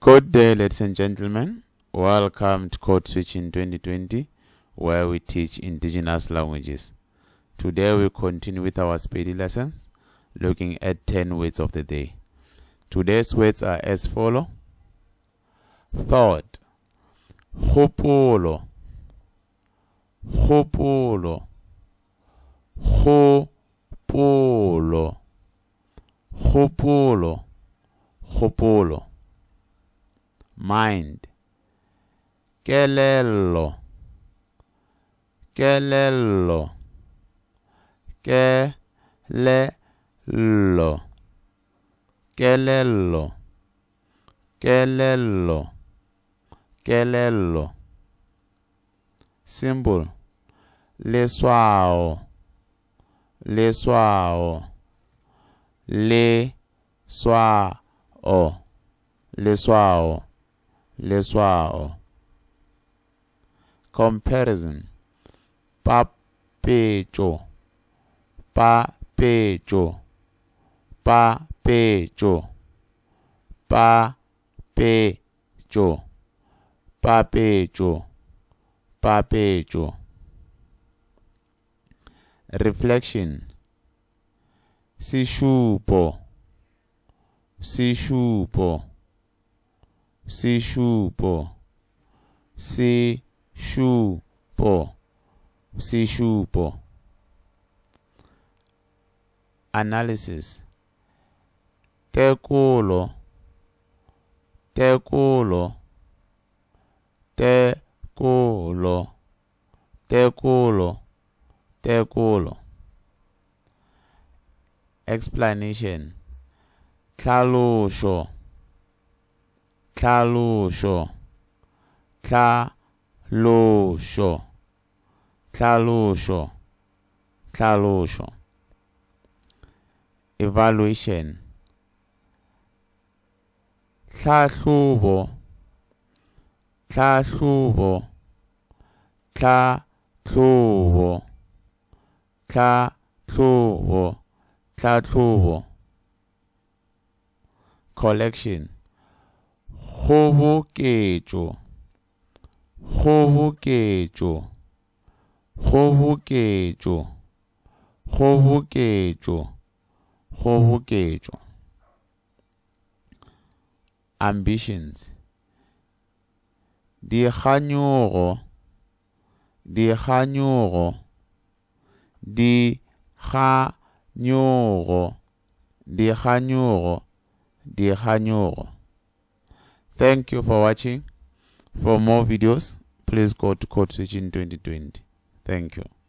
Good day, ladies and gentlemen. Welcome to Code Switching 2020, where we teach indigenous languages. Today we continue with our speedy lesson, looking at 10 words of the day. Today's words are as follow: thought, kgopolo, kgopolo, kgopolo, kgopolo, kgopolo. Mind, kelello, kelello, kelello, kelello, kelello, kelello. Symbol, leswao, leswao, leswao, leswao, leswao. Comparison, papecho, papecho, papecho, papecho, papecho, papecho. Reflection, sishupo, sishupo, sishupo, sishupo, sishupo. Analysis, tekolo, tekolo, tekolo, tekolo, tekolo. Explanation, tlhalosho, tlhalosho, tlhalosho, tlhalosho, tlhalosho. Evaluation, tlhahlobo, tlhahlobo, tlhahlobo, tlhahlobo, tlhahlobo. Collection, kgoboketšo, kgoboketšo, kgoboketšo, kgoboketšo, kgoboketšo. Ambitions, dikganyogo, dikganyogo, dikganyogo, dikganyogo, dikganyogo. Thank you for watching. For more videos, please go to Code Switching 2020. Thank you.